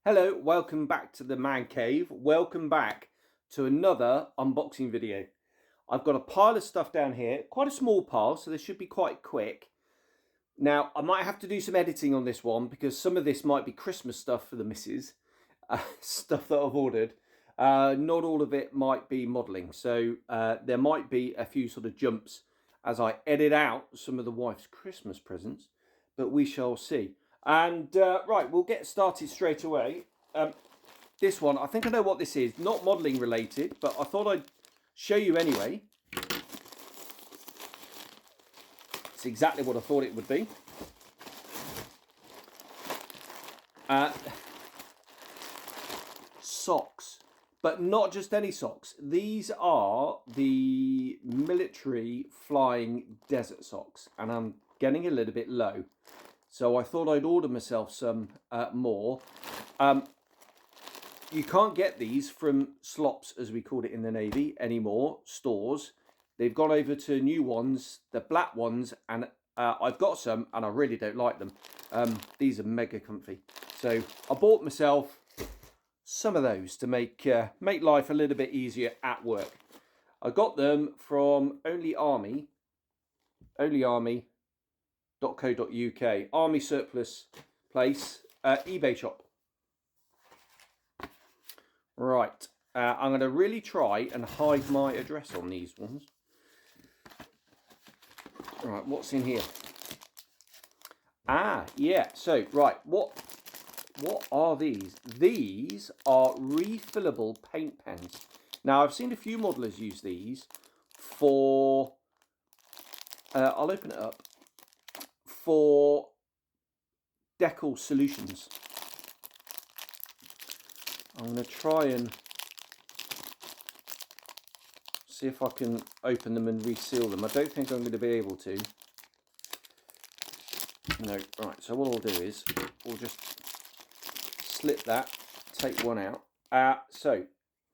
Hello, welcome back to the Man Cave. Welcome back to another unboxing video. I've got a pile of stuff down here, quite a small pile, so this should be quite quick. Now, I might have to do some editing on this one because some of this might be Christmas stuff for the missus, stuff that I've ordered. Not all of it might be modelling, so there might be a few sort of jumps as I edit out some of the wife's Christmas presents, but we shall see. And right, we'll get started straight away. This one, I think I know what this is. Not modelling related, but I thought I'd show you anyway. It's exactly what I thought it would be. Socks, but not just any socks. These are the military flying desert socks, and I'm getting a little bit low. So I thought I'd order myself some more. You can't get these from slops, as we called it in the Navy, anymore, stores. They've gone over to new ones, the black ones, and I've got some, and I really don't like them. These are mega comfy. So I bought myself some of those to make life a little bit easier at work. I got them from onlyarmy.co.uk, Army surplus place, eBay shop. Right, I'm going to really try and hide my address on these ones. Right, what's in here? Yeah, so, right, what are these? These are refillable paint pens. Now, I've seen a few modelers use these for, I'll open it up, for decal solutions. I'm going to try and see if I can open them and reseal them. I don't think I'm going to be able to. No, right, so what I'll do is we'll just slip that, take one out. So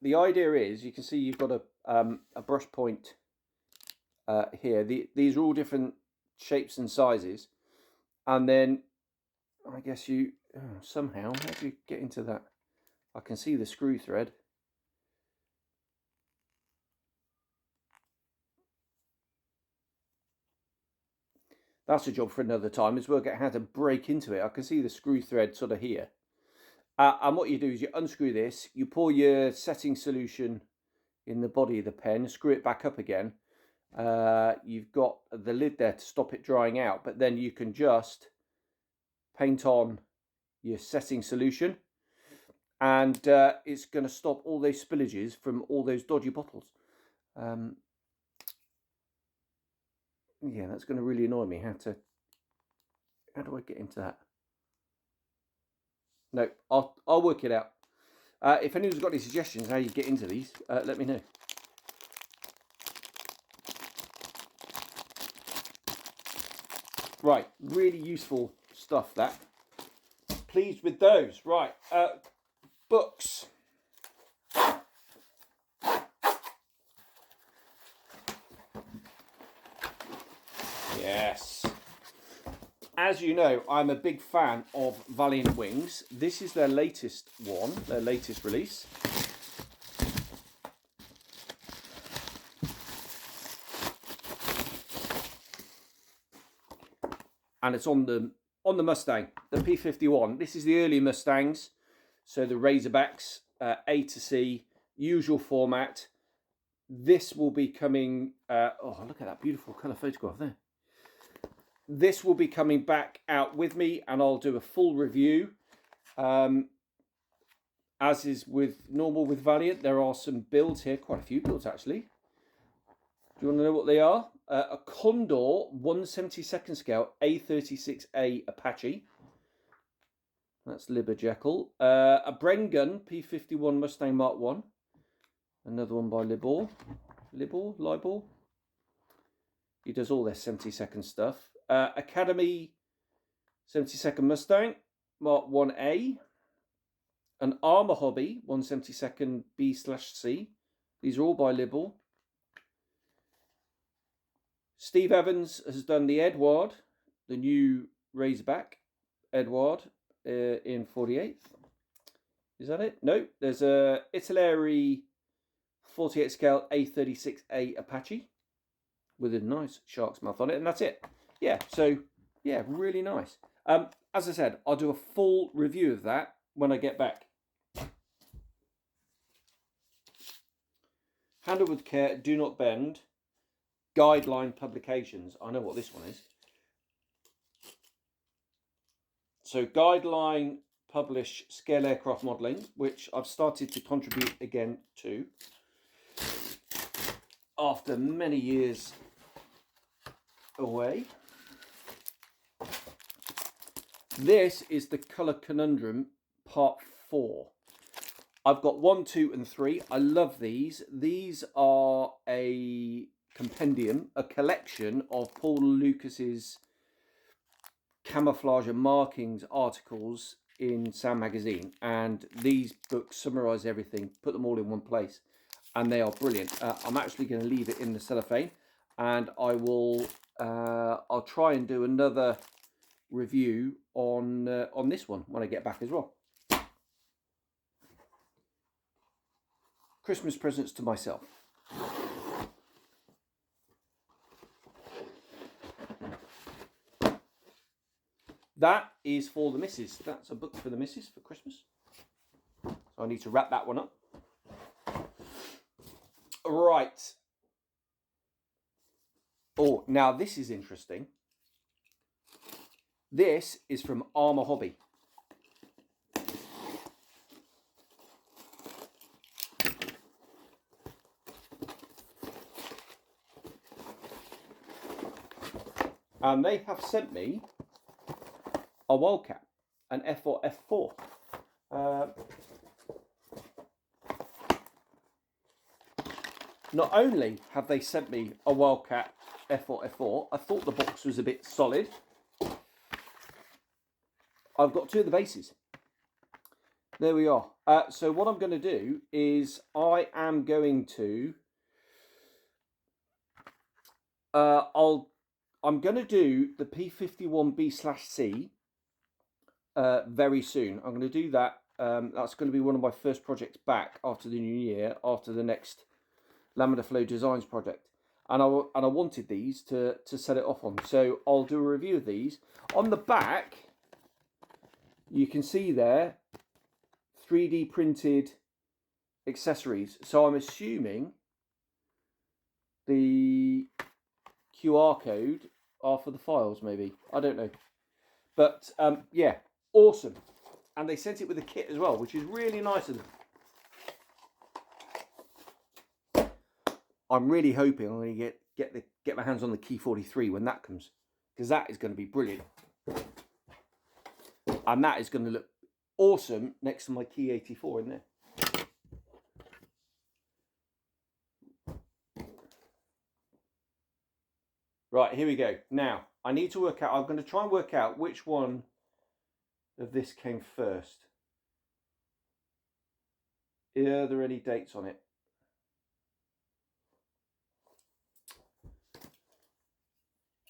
the idea is, you can see you've got a brush point here. These are all different shapes and sizes. And then I guess you, somehow, how do you get into that? I can see the screw thread. That's a job for another time, is work out how to break into it. I can see the screw thread sort of here. And what you do is you unscrew this, you pour your setting solution in the body of the pen, screw it back up again. You've got the lid there to stop it drying out, but then you can just paint on your setting solution. And it's going to stop all those spillages from all those dodgy bottles. Yeah, that's going to really annoy me. How do I get into that? No, I'll work it out. If anyone's got any suggestions how you get into these, let me know. Right, really useful stuff, that. Pleased with those. Right, books. Yes. As you know, I'm a big fan of Valiant Wings. This is their latest one, their latest release. And it's on the Mustang, the P51. This is the early Mustangs. So the Razorbacks, A to C, usual format. This will be coming, oh, look at that beautiful colour photograph there. This will be coming back out with me, and I'll do a full review. As is normal with Valiant, there are some builds here, quite a few builds actually. Do you want to know what they are? A Condor 1/72 scale A36A Apache. That's Liberjekyll. A Brengun P51 Mustang Mark 1. Another one by Libor. He does all their 72nd stuff. Academy 72nd Mustang Mark 1A. An Arma Hobby 1/72 B/C. These are all by Libor. Steve Evans has done the Edward, the new Razorback Edward in 48th. Is that it? No, there's a Italeri 48 scale A36A Apache with a nice shark's mouth on it, and that's it. Yeah, so yeah, really nice. As I said, I'll do a full review of that when I get back. Handle with care, do not bend. Guideline publications. I know what this one is. So Guideline publish scale aircraft modelling, which I've started to contribute again to after many years away. This is the Colour Conundrum Part 4. I've got 1, 2 and 3. I love these. These are a compendium, a collection of Paul Lucas's camouflage and markings articles in Sam Magazine, and these books summarize everything, put them all in one place, and they are brilliant. I'm actually going to leave it in the cellophane, and I will I'll try and do another review on this one when I get back as well. Christmas presents to myself. That is for the missus. That's a book for the missus for Christmas. So I need to wrap that one up. Right. Oh, now this is interesting. This is from Arma Hobby. And they have sent me a Wildcat, an F4. Not only have they sent me a Wildcat F4, I thought the box was a bit solid. I've got 2 of the bases. There we are. So what I'm going to do is I am going to I'm going to do the P51B/C very soon. I'm going to do that. That's going to be one of my first projects back after the new year, after the next Laminating Flow Designs project. And I wanted these to set it off on. So I'll do a review of these. On the back, you can see there 3D printed accessories. So I'm assuming the QR code are for the files, maybe. I don't know. But yeah, awesome. And they sent it with a kit as well, which is really nice of them. I'm really hoping I'm going to get my hands on the Key 43 when that comes, because that is going to be brilliant. And that is going to look awesome next to my Key 84 in there. Right, here we go. Now, I need to work out, I'm going to try and work out which one of this came first. Are there any dates on it?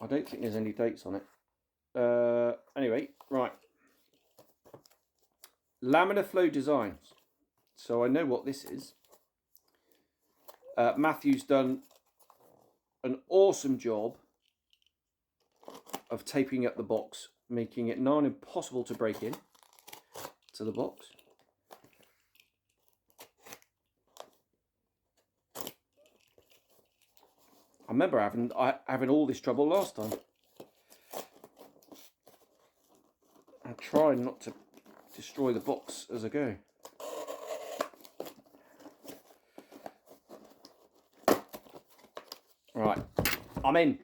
I don't think there's any dates on it. Anyway, right. Laminating Flow Designs. So I know what this is. Matthew's done an awesome job of taping up the box, making it nigh impossible to break in to the box. I remember having all this trouble last time. I'm trying not to destroy the box as I go. Right, I'm in.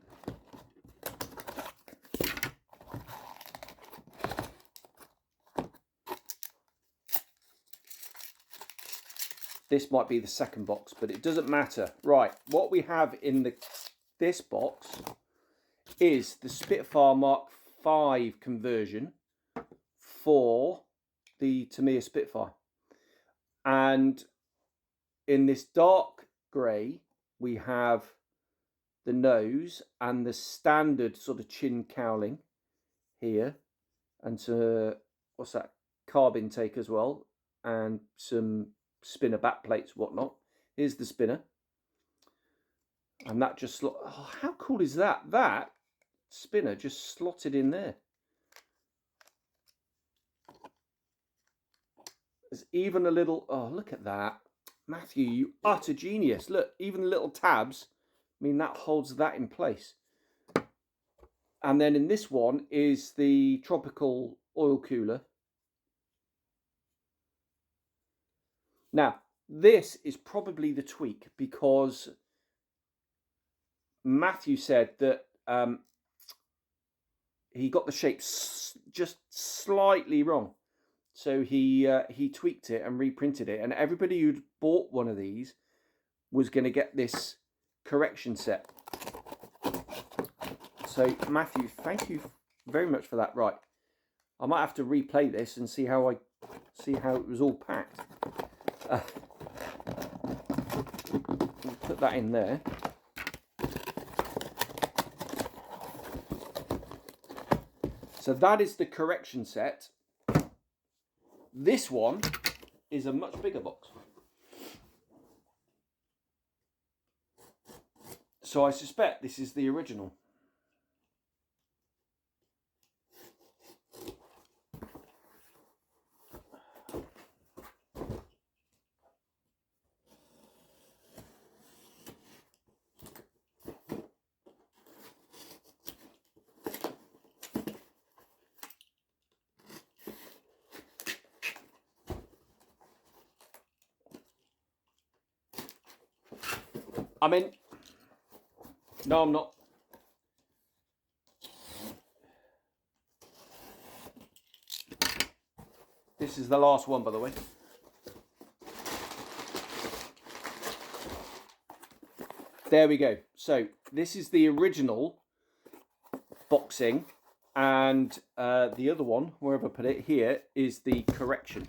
This might be the second box, but it doesn't matter. Right, what we have in this box is the Spitfire Mark V conversion for the Tamiya Spitfire. And in this dark grey, we have the nose and the standard sort of chin cowling here. And what's that? Carb intake as well. and some spinner back plates, whatnot. Here's the spinner. And that just oh, how cool is that? That spinner just slotted in there. There's even a little, oh, look at that. Matthew, you utter genius. Look, even the little tabs, I mean, that holds that in place. And then in this one is the tropical oil cooler. Now, this is probably the tweak, because Matthew said that he got the shape just slightly wrong. So he tweaked it and reprinted it. And everybody who'd bought one of these was going to get this correction set. So Matthew, thank you very much for that. Right, I might have to replay this and see how it was all packed. Put that in there. So that is the correction set. This one is a much bigger box. So I suspect this is the original. I'm in. No, I'm not. This is the last one, by the way. There we go. So this is the original boxing, and the other one, wherever I put it, here is the correction.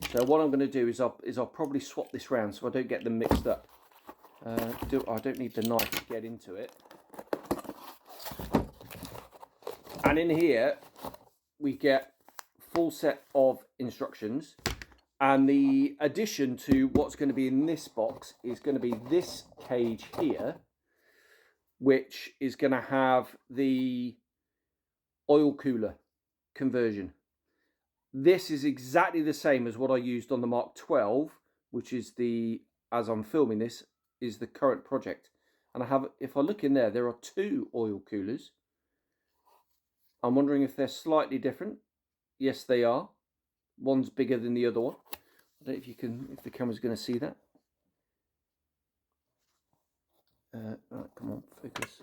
So what I'm going to do is I'll probably swap this round so I don't get them mixed up. I don't need the knife to get into it. And in here we get full set of instructions, and the addition to what's going to be in this box is going to be this cage here, which is going to have the oil cooler conversion. This is exactly the same as what I used on the Mark 12, which is the, as I'm filming this, is the current project. And I have, if I look in there, there are two oil coolers. I'm wondering if they're slightly different. Yes, they are. One's bigger than the other one. I don't know if you can, if the camera's going to see that. Right, come on, focus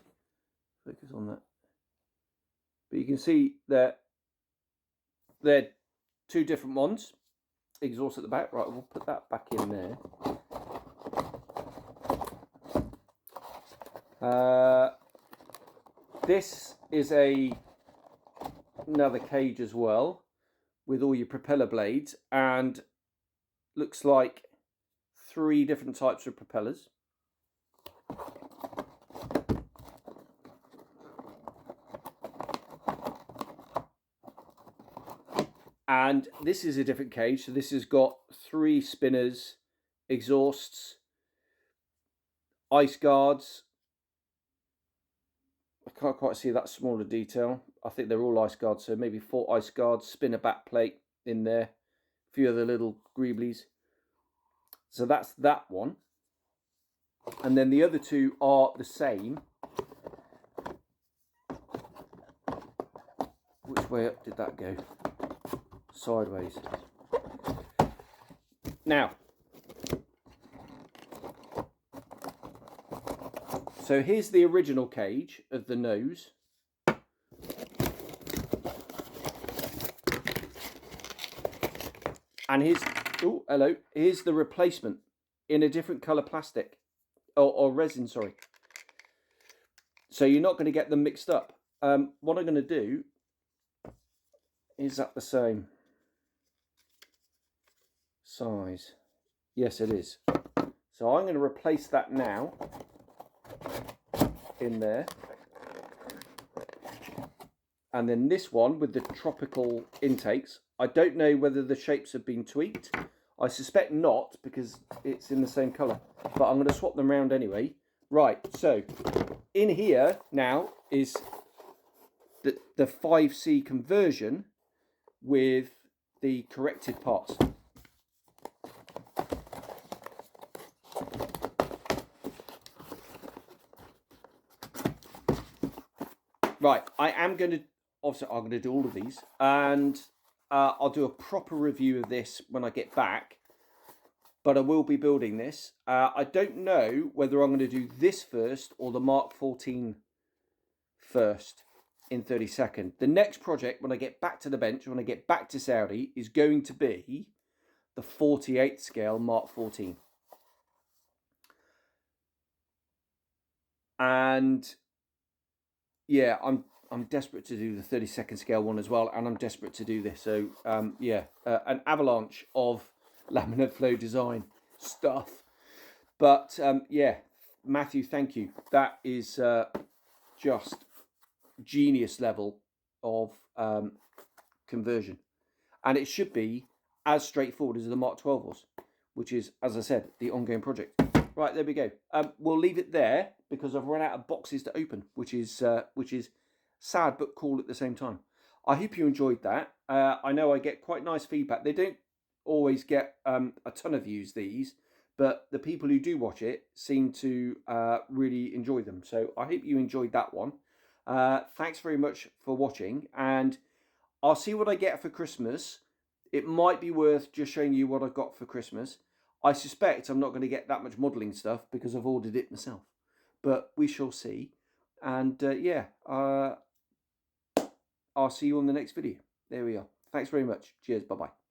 on that. But you can see that they're two different ones. Exhaust at the back. Right, we'll put that back in there. This is another cage as well, with all your propeller blades, and looks like 3 different types of propellers. And this is a different cage, so this has got 3 spinners, exhausts, ice guards. I can't quite see that smaller detail. I think they're all ice guards, so maybe 4 ice guards, spinner back plate in there, a few other little greeblies. So that's that one. And then the other 2 are the same. Which way up did that go? Sideways. Now, so here's the original cage of the nose. And here's, oh, hello, here's the replacement in a different colour plastic, or resin, sorry. So you're not going to get them mixed up. What I'm going to do, is that the same size? Yes, it is. So I'm going to replace that now in there. And then this one with the tropical intakes. I don't know whether the shapes have been tweaked. I suspect not, because it's in the same colour. But I'm going to swap them around anyway. Right, so in here now is the 5C conversion with the corrected parts. Right, I'm going to do all of these, and I'll do a proper review of this when I get back, but I will be building this. I don't know whether I'm going to do this first or the Mark 14 first in 32nd. The next project, when I get back to the bench, when I get back to Saudi, is going to be the 48th scale Mark 14. And yeah, I'm desperate to do the 32nd scale one as well, and I'm desperate to do this. So yeah, an avalanche of laminate flow design stuff. But yeah, Matthew, thank you. That is just genius level of conversion, and it should be as straightforward as the Mark 12 was, which is, as I said, the ongoing project. Right, there we go. We'll leave it there because I've run out of boxes to open, which is sad but cool at the same time. I hope you enjoyed that. I know I get quite nice feedback. They don't always get a ton of views, these, but the people who do watch it seem to really enjoy them. So I hope you enjoyed that one. Thanks very much for watching, and I'll see what I get for Christmas. It might be worth just showing you what I've got for Christmas. I suspect I'm not going to get that much modelling stuff because I've ordered it myself. But we shall see. And yeah, I'll see you on the next video. There we are. Thanks very much. Cheers. Bye-bye.